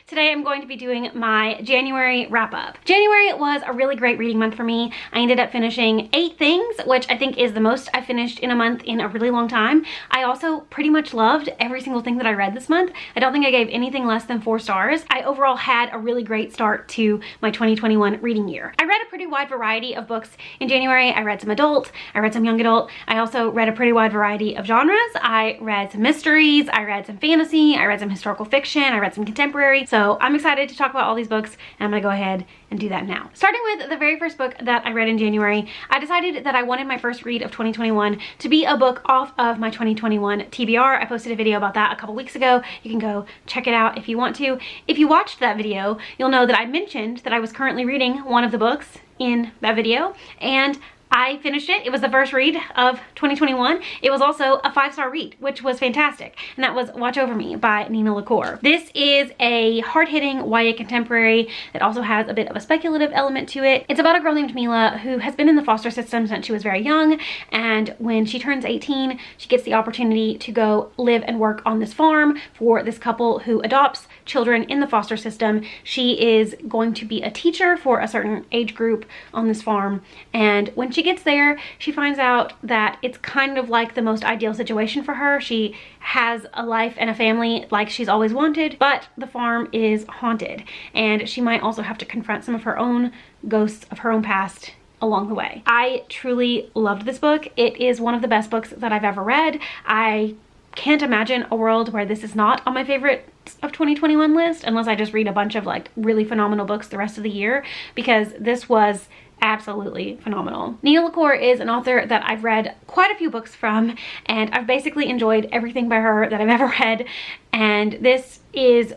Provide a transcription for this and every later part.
Today I'm going to be doing my January wrap-up. January was a really great reading month for me. I ended up finishing 8 things, which I think is the most I finished in a month in a really long time. I also pretty much loved every single thing that I read this month. I don't think I gave anything less than 4 stars. I overall had a really great start to my 2021 reading year. I read a pretty wide variety of books in January. I read some adult, I read some young adult. I also read a pretty wide variety of genres. I read some mysteries, I read some fantasy, I read some historical fiction, I read some contemporary. So I'm excited to talk about all these books, and I'm gonna go ahead and do that now. Starting with the very first book that I read in January, I decided that I wanted my first read of 2021 to be a book off of my 2021 TBR. I posted a video about that a couple weeks ago. You can go check it out if you want to. If you watched that video, you'll know that I mentioned that I was currently reading one of the books in that video, and I finished it. It was the first read of 2021. It was also a 5-star read, which was fantastic. And that was Watch Over Me by Nina LaCour. This is a hard-hitting YA contemporary that also has a bit of a speculative element to it. It's about a girl named Mila who has been in the foster system since she was very young. And when she turns 18, she gets the opportunity to go live and work on this farm for this couple who adopts children in the foster system. She is going to be a teacher for a certain age group on this farm. And when she gets there, she finds out that it's kind of like the most ideal situation for her. She has a life and a family like she's always wanted, but the farm is haunted, and she might also have to confront some of her own ghosts of her own past along the way. I truly loved this book. It is one of the best books that I've ever read. I can't imagine a world where this is not on my favorite of 2021 list, unless I just read a bunch of like really phenomenal books the rest of the year, because this was absolutely phenomenal. Nina LaCour is an author that I've read quite a few books from, and I've basically enjoyed everything by her that I've ever read, and this is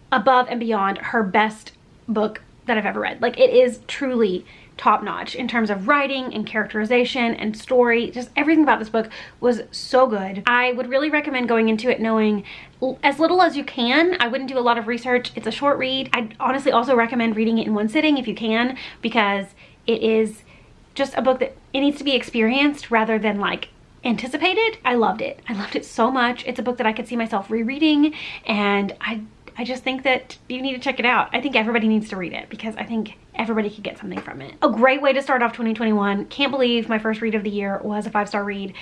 above and beyond her best book that I've ever read. Like, it is truly top-notch in terms of writing and characterization and story. Just everything about this book was so good. I would really recommend going into it knowing as little as you can. I wouldn't do a lot of research. It's a short read. I'd honestly also recommend reading it in one sitting if you can, because it is just a book that it needs to be experienced rather than like anticipated. I loved it. I loved it so much. It's a book that I could see myself rereading, and I just think that you need to check it out. I think everybody needs to read it because I think everybody could get something from it. A great way to start off 2021. Can't believe my first read of the year was a 5-star read.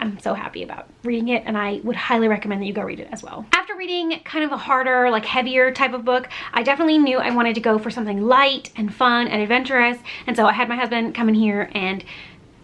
I'm so happy about reading it, and I would highly recommend that you go read it as well. After reading kind of a harder, like heavier type of book, I definitely knew I wanted to go for something light and fun and adventurous, and so I had my husband come in here and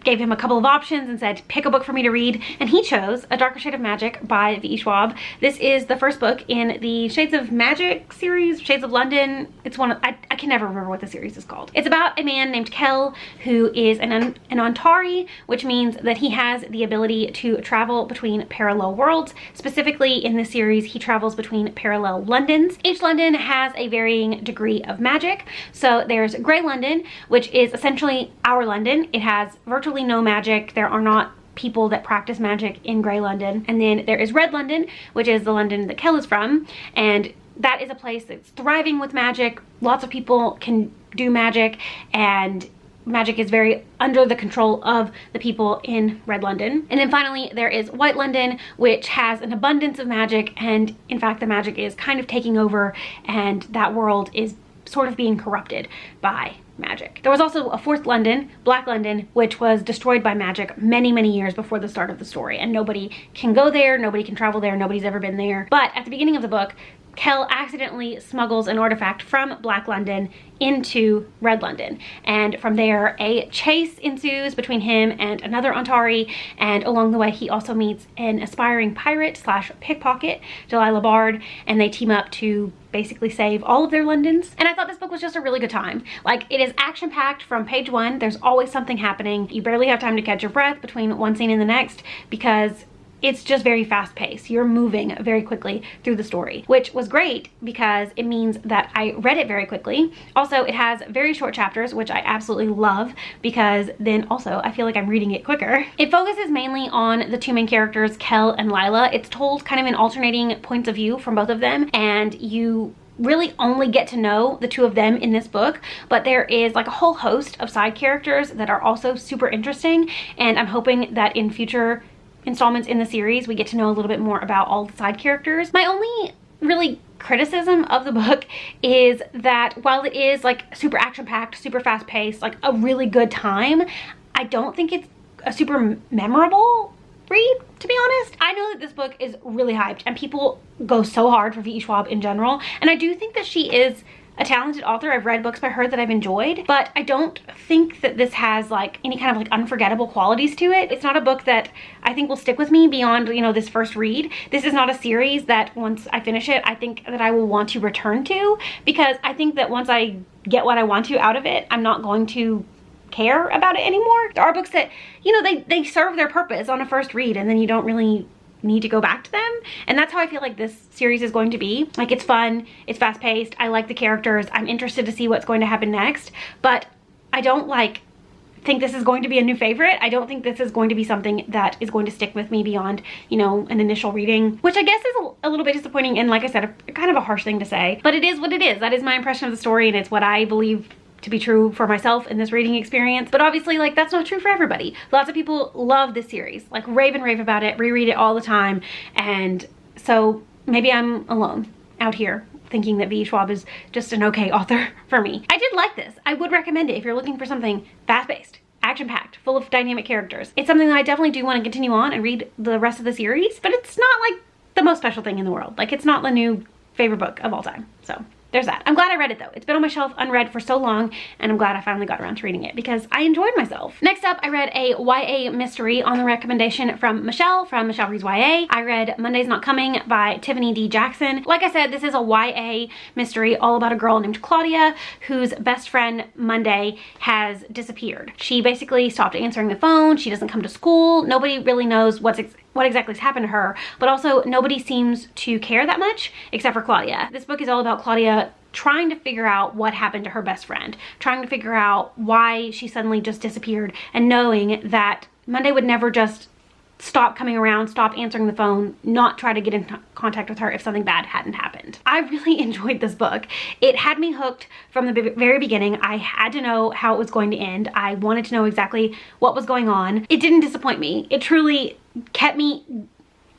gave him a couple of options and said, pick a book for me to read, and he chose A Darker Shade of Magic by V.E. Schwab. This is the first book in the Shades of Magic series, Shades of London. It's one of, I can never remember what the series is called. It's about a man named Kel who is an Antari, which means that he has the ability to travel between parallel worlds. Specifically in this series, he travels between parallel Londons. Each London has a varying degree of magic. So there's Grey London, which is essentially our London. It has virtually no magic. There are not people that practice magic in Grey London. And then there is Red London, which is the London that Kel is from, and that is a place that's thriving with magic. Lots of people can do magic, and magic is very under the control of the people in Red London. And then finally there is White London, which has an abundance of magic, and in fact the magic is kind of taking over, and that world is sort of being corrupted by magic. There was also a 4th London, Black London, which was destroyed by magic many, many years before the start of the story, and nobody can go there, nobody can travel there, nobody's ever been there. But at the beginning of the book, Kel accidentally smuggles an artifact from Black London into Red London, and from there a chase ensues between him and another Antari, and along the way he also meets an aspiring pirate slash pickpocket, Delilah Bard, and they team up to basically save all of their Londons. And I thought this book was just a really good time. Like, it is action-packed from page 1. There's always something happening. You barely have time to catch your breath between one scene and the next, because it's just very fast paced. You're moving very quickly through the story, which was great because it means that I read it very quickly. Also, it has very short chapters, which I absolutely love, because then also I feel like I'm reading it quicker. It focuses mainly on the 2 main characters, Kel and Lila. It's told kind of in alternating points of view from both of them, and you really only get to know the 2 of them in this book, but there is like a whole host of side characters that are also super interesting, and I'm hoping that in future installments in the series we get to know a little bit more about all the side characters. My only really criticism of the book is that while it is like super action-packed, super fast-paced, like a really good time, I don't think it's a super memorable read, to be honest. I know that this book is really hyped and people go so hard for V.E. Schwab in general, and I do think that she is a talented author. I've read books by her that I've enjoyed, but I don't think that this has like any kind of like unforgettable qualities to it. It's not a book that I think will stick with me beyond, you know, this first read. This is not a series that once I finish it, I think that I will want to return to, because I think that once I get what I want to out of it, I'm not going to care about it anymore. There are books that, you know, they serve their purpose on a first read and then you don't really need to go back to them, and that's how I feel like this series is going to be. Like, it's fun, it's fast-paced, I like the characters, I'm interested to see what's going to happen next, but I don't like think this is going to be a new favorite. I don't think this is going to be something that is going to stick with me beyond, you know, an initial reading, which I guess is a little bit disappointing and, like I said, kind of a harsh thing to say, but it is what it is. That is my impression of the story, and it's what I believe to be true for myself in this reading experience. But obviously, like, that's not true for everybody. Lots of people love this series, like rave and rave about it, reread it all the time, and so maybe I'm alone out here thinking that V.E. Schwab is just an okay author for me. I did like this. I would recommend it if you're looking for something fast-paced, action-packed, full of dynamic characters. It's something that I definitely do want to continue on and read the rest of the series, but it's not like the most special thing in the world. Like, it's not the new favorite book of all time, so there's that. I'm glad I read it though. It's been on my shelf unread for so long, and I'm glad I finally got around to reading it because I enjoyed myself. Next up, I read a YA mystery on the recommendation from Michelle Reads YA. I read Monday's Not Coming by Tiffany D. Jackson. Like I said, this is a YA mystery all about a girl named Claudia whose best friend Monday has disappeared. She basically stopped answering the phone. She doesn't come to school. Nobody really knows what exactly has happened to her, but also nobody seems to care that much except for Claudia. This book is all about Claudia trying to figure out what happened to her best friend, trying to figure out why she suddenly just disappeared, and knowing that Monday would never just stop coming around, stop answering the phone, not try to get in contact with her if something bad hadn't happened. I really enjoyed this book. It had me hooked from the very beginning. I had to know how it was going to end. I wanted to know exactly what was going on. It didn't disappoint me. It truly kept me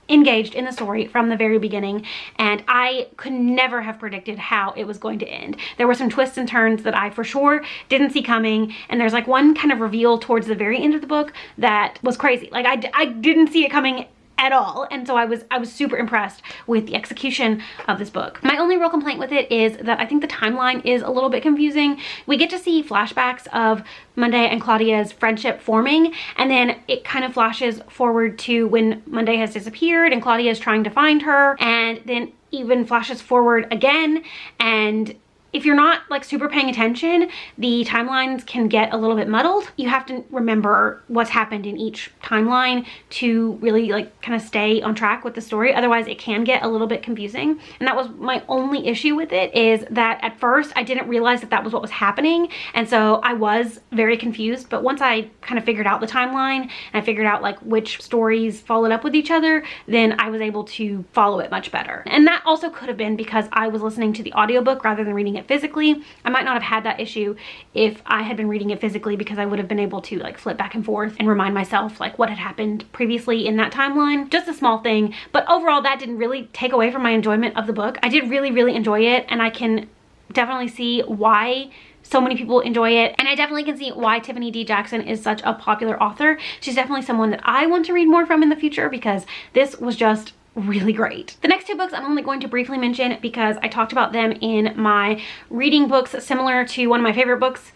engaged in the story from the very beginning, and I could never have predicted how it was going to end. There were some twists and turns that I for sure didn't see coming, and there's like one kind of reveal towards the very end of the book that was crazy. Like, I didn't see it coming at all, and so I was super impressed with the execution of this book. My only real complaint with it is that I think the timeline is a little bit confusing. We get to see flashbacks of Monday and Claudia's friendship forming, and then it kind of flashes forward to when Monday has disappeared and Claudia is trying to find her, and then even flashes forward again, and if you're not like super paying attention, the timelines can get a little bit muddled. You have to remember what's happened in each timeline to really like kind of stay on track with the story. Otherwise it can get a little bit confusing. And that was my only issue with it, is that at first I didn't realize that that was what was happening. And so I was very confused. But once I kind of figured out the timeline and I figured out like which stories followed up with each other, then I was able to follow it much better. And that also could have been because I was listening to the audiobook rather than reading it physically. I might not have had that issue if I had been reading it physically, because I would have been able to like flip back and forth and remind myself like what had happened previously in that timeline. Just a small thing, but overall that didn't really take away from my enjoyment of the book. I did really enjoy it, and I can definitely see why so many people enjoy it, and I definitely can see why Tiffany D. Jackson is such a popular author. She's definitely someone that I want to read more from in the future, because this was just really great. The next two books I'm only going to briefly mention because I talked about them in my reading books similar to one of my favorite books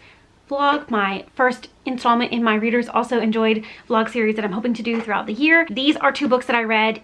vlog, my first installment in my Readers Also Enjoyed vlog series that I'm hoping to do throughout the year. These are two books that I read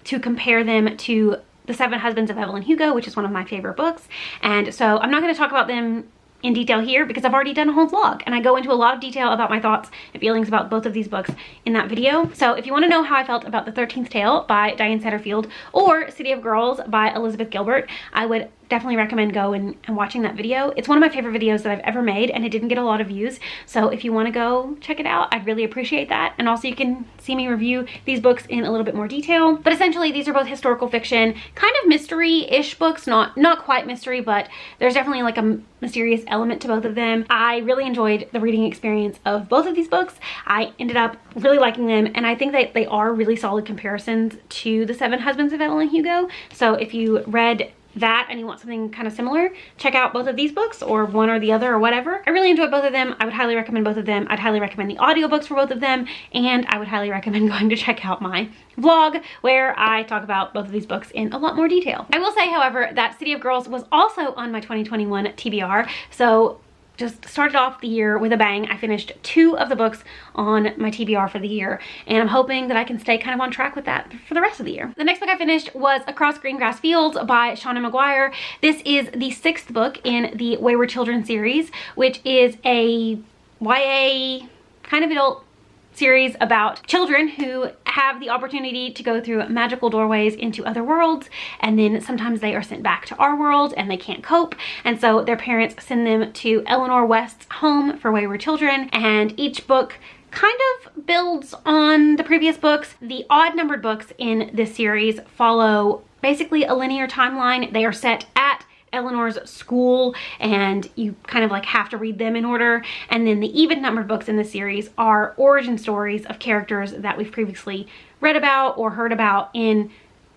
to compare them to The Seven Husbands of Evelyn Hugo, which is one of my favorite books, and so I'm not going to talk about them in detail here because I've already done a whole vlog and I go into a lot of detail about my thoughts and feelings about both of these books in that video. So if you want to know how I felt about The 13th Tale by Diane Satterfield or City of Girls by Elizabeth Gilbert, I would definitely recommend going and watching that video. It's one of my favorite videos that I've ever made, and it didn't get a lot of views. So if you want to go check it out, I'd really appreciate that. And also you can see me review these books in a little bit more detail. But essentially these are both historical fiction, kind of mystery-ish books, not quite mystery, but there's definitely like a mysterious element to both of them. I really enjoyed the reading experience of both of these books. I ended up really liking them, and I think that they are really solid comparisons to The Seven Husbands of Evelyn Hugo. So if you read that and you want something kind of similar, check out both of these books, or one or the other or whatever. I really enjoyed both of them. I would highly recommend both of them. I'd highly recommend the audiobooks for both of them, and I would highly recommend going to check out my vlog where I talk about both of these books in a lot more detail. I will say, however, that City of Girls was also on my 2021 TBR, so just started off the year with a bang. I finished 2 of the books on my TBR for the year, and I'm hoping that I can stay kind of on track with that for the rest of the year. The next book I finished was Across Green Grass Fields by Shauna Maguire. This is the 6th book in the Wayward Children series, which is a YA kind of adult series about children who have the opportunity to go through magical doorways into other worlds, and then sometimes they are sent back to our world and they can't cope, and so their parents send them to Eleanor West's home for wayward children, and each book kind of builds on the previous books. The odd numbered books in this series follow basically a linear timeline. They are set at Eleanor's school, and you kind of like have to read them in order. And then the even numbered books in the series are origin stories of characters that we've previously read about or heard about in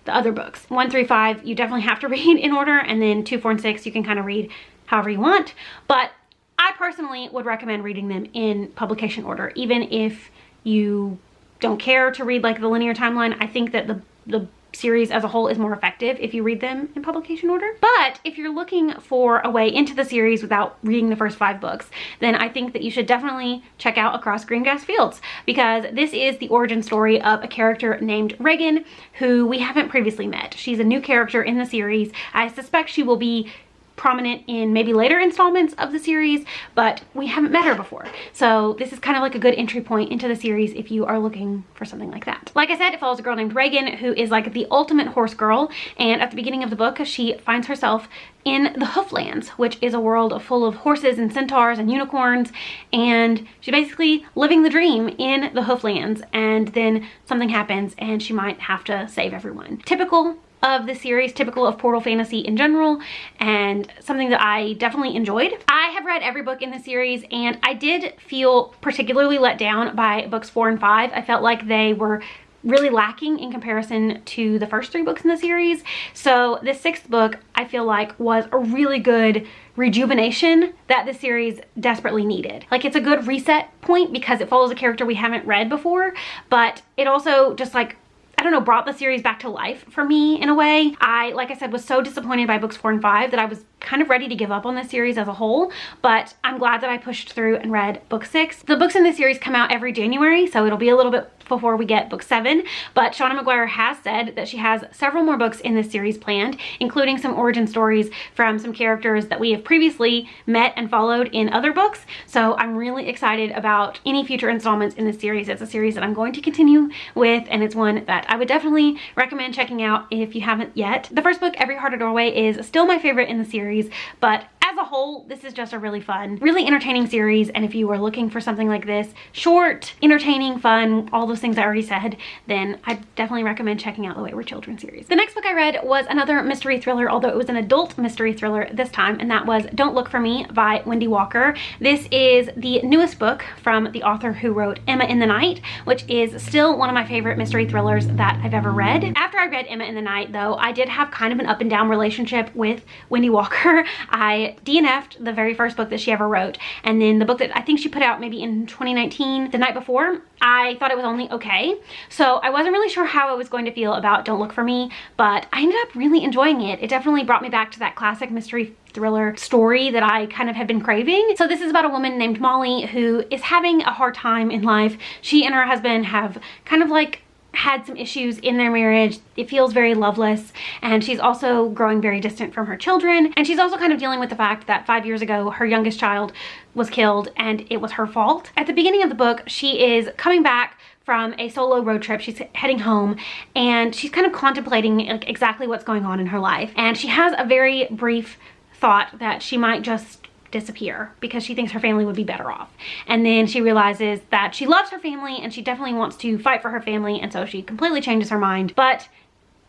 the other books. 1 through 5 you definitely have to read in order, and then 2, 4, and 6 you can kind of read however you want. But I personally would recommend reading them in publication order, even if you don't care to read like the linear timeline. I think that the series as a whole is more effective if you read them in publication order. But if you're looking for a way into the series without reading the first 5 books, then I think that you should definitely check out Across Green Grass Fields, because this is the origin story of a character named Reagan, who we haven't previously met. She's a new character in the series. I suspect she will be prominent in maybe later installments of the series, but we haven't met her before. So this is kind of like a good entry point into the series if you are looking for something like that. Like I said, it follows a girl named Reagan, who is like the ultimate horse girl, and at the beginning of the book she finds herself in the Hooflands, which is a world full of horses and centaurs and unicorns, and she's basically living the dream in the Hooflands, and then something happens and she might have to save everyone. Typical of the series, typical of Portal Fantasy in general, and something that I definitely enjoyed. I have read every book in the series, and I did feel particularly let down by books 4 and 5. I felt like they were really lacking in comparison to the first 3 books in the series. So the 6th book I feel like was a really good rejuvenation that the series desperately needed. Like, it's a good reset point because it follows a character we haven't read before, but it also just like, I don't know, brought the series back to life for me in a way. Like I said, was so disappointed by books 4 and 5 that I was kind of ready to give up on this series as a whole, but I'm glad that I pushed through and read book 6. The books in this series come out every January, so it'll be a little bit before we get book 7, but Shauna Maguire has said that she has several more books in this series planned, including some origin stories from some characters that we have previously met and followed in other books. So I'm really excited about any future installments in this series. It's a series that I'm going to continue with, and it's one that I would definitely recommend checking out if you haven't yet. The first book, Every Heart a Doorway, is still my favorite in the series, but as a whole, this is just a really fun, really entertaining series, and if you are looking for something like this, short, entertaining, fun, all those things I already said, then I definitely recommend checking out the Wayward Children series. The next book I read was another mystery thriller, although it was an adult mystery thriller this time, and that was Don't Look for Me by Wendy Walker. This is the newest book from the author who wrote Emma in the Night, which is still one of my favorite mystery thrillers that I've ever read. After I read Emma in the Night, though, I did have kind of an up and down relationship with Wendy Walker. I DNF'd the very first book that she ever wrote, and then the book that I think she put out maybe in 2019, The Night Before, I thought it was only okay. So I wasn't really sure how I was going to feel about Don't Look for Me, but I ended up really enjoying it. It definitely brought me back to that classic mystery thriller story that I kind of had been craving. So this is about a woman named Molly who is having a hard time in life. She and her husband have kind of like had some issues in their marriage. It feels very loveless, and she's also growing very distant from her children, and she's also kind of dealing with the fact that 5 years ago her youngest child was killed and it was her fault. At the beginning of the book, she is coming back from a solo road trip. She's heading home, and she's kind of contemplating like exactly what's going on in her life, and she has a very brief thought that she might just disappear because she thinks her family would be better off. And then she realizes that she loves her family and she definitely wants to fight for her family, and so she completely changes her mind. But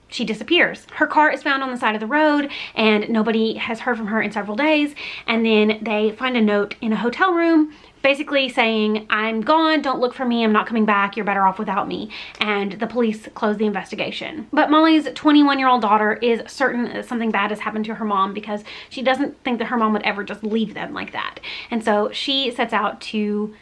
she disappears. Her car is found on the side of the road and nobody has heard from her in several days. And then they find a note in a hotel room basically saying, I'm gone, don't look for me, I'm not coming back, you're better off without me. And the police close the investigation. But Molly's 21-year-old daughter is certain that something bad has happened to her mom because she doesn't think that her mom would ever just leave them like that. And so she sets out to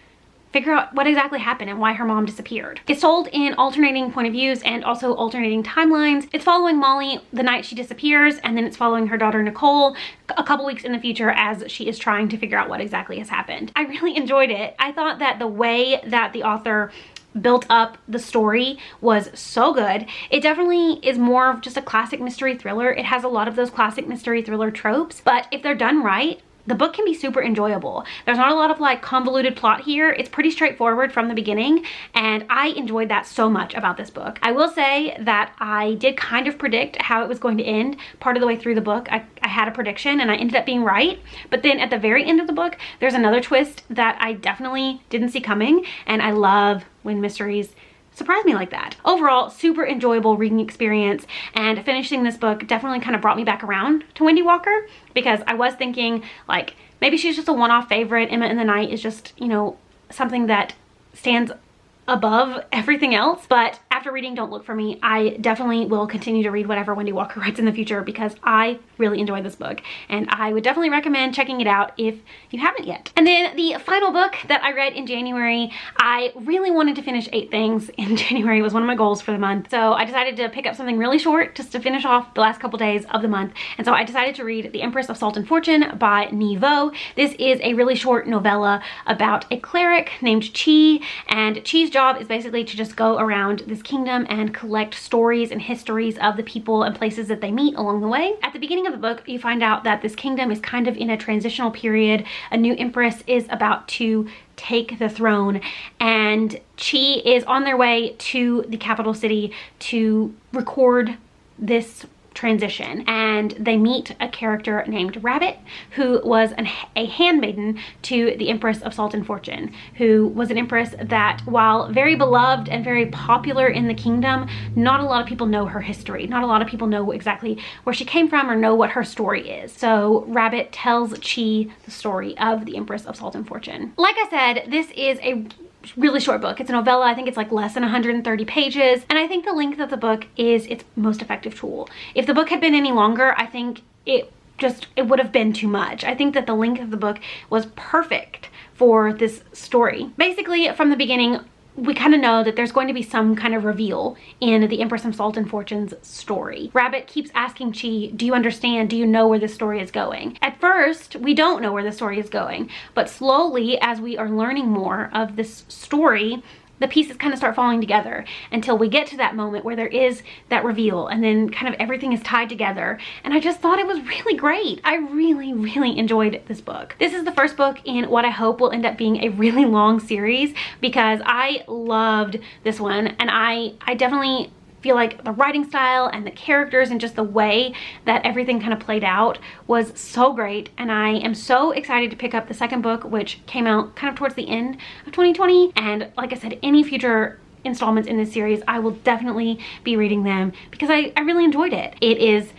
figure out what exactly happened and why her mom disappeared. It's told in alternating point of views and also alternating timelines. It's following Molly the night she disappears, and then it's following her daughter Nicole a couple weeks in the future as she is trying to figure out what exactly has happened. I really enjoyed it. I thought that the way that the author built up the story was so good. It definitely is more of just a classic mystery thriller. It has a lot of those classic mystery thriller tropes, but if they're done right, the book can be super enjoyable. There's not a lot of like convoluted plot here. It's pretty straightforward from the beginning, and I enjoyed that so much about this book. I will say that I did kind of predict how it was going to end. Part of the way through the book, I had a prediction and I ended up being right. But then at the very end of the book, there's another twist that I definitely didn't see coming, and I love when mysteries surprised me like that. Overall, super enjoyable reading experience, and finishing this book definitely kind of brought me back around to Wendy Walker, because I was thinking like maybe she's just a one-off favorite. Emma in the Night is just, you know, something that stands above everything else. But after reading Don't Look For Me, I definitely will continue to read whatever Wendy Walker writes in the future because I really enjoyed this book, and I would definitely recommend checking it out if you haven't yet. And then the final book that I read in January, I really wanted to finish 8 things in January. It was one of my goals for the month. So I decided to pick up something really short just to finish off the last couple days of the month. And so I decided to read The Empress of Salt and Fortune by Niveau. This is a really short novella about a cleric named Chi, and Chi's job is basically to just go around this kingdom and collect stories and histories of the people and places that they meet along the way. At the beginning of the book, you find out that this kingdom is kind of in a transitional period. A new empress is about to take the throne, and Chi is on their way to the capital city to record this transition, and they meet a character named Rabbit, who was a handmaiden to the Empress of Salt and Fortune, who was an empress that, while very beloved and very popular in the kingdom, not a lot of people know her history. Not a lot of people know exactly where she came from or know what her story is. So Rabbit tells Chi the story of the Empress of Salt and Fortune. Like I said, this is a really short book. It's a novella. I think it's like less than 130 pages. And I think the length of the book is its most effective tool. If the book had been any longer, I think it would have been too much. I think that the length of the book was perfect for this story. Basically, from the beginning, we kind of know that there's going to be some kind of reveal in the Empress of Salt and Fortune's story. Rabbit keeps asking Chi, do you understand? Do you know where this story is going? At first, we don't know where the story is going, but slowly, as we are learning more of this story, the pieces kind of start falling together until we get to that moment where there is that reveal, and then kind of everything is tied together. And I just thought it was really great. I really, really enjoyed this book. This is the first book in what I hope will end up being a really long series, because I loved this one, and I definitely feel like the writing style and the characters and just the way that everything kind of played out was so great. And I am so excited to pick up the second book, which came out kind of towards the end of 2020. And like I said, any future installments in this series, I will definitely be reading them because I really enjoyed it. It is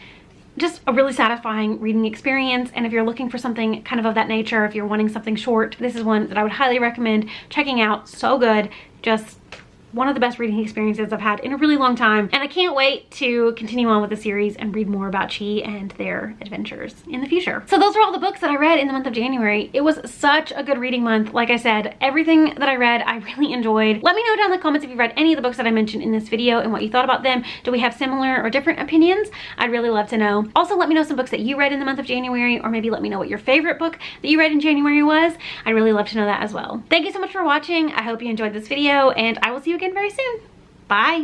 just a really satisfying reading experience, and if you're looking for something kind of that nature, if you're wanting something short, this is one that I would highly recommend checking out. So good. Just one of the best reading experiences I've had in a really long time, and I can't wait to continue on with the series and read more about Chi and their adventures in the future. So those are all the books that I read in the month of January. It was such a good reading month. Like I said, everything that I read I really enjoyed. Let me know down in the comments if you've read any of the books that I mentioned in this video and what you thought about them. Do we have similar or different opinions? I'd really love to know. Also, let me know some books that you read in the month of January, or maybe let me know what your favorite book that you read in January was. I'd really love to know that as well. Thank you so much for watching. I hope you enjoyed this video, and I will see you again very soon. Bye.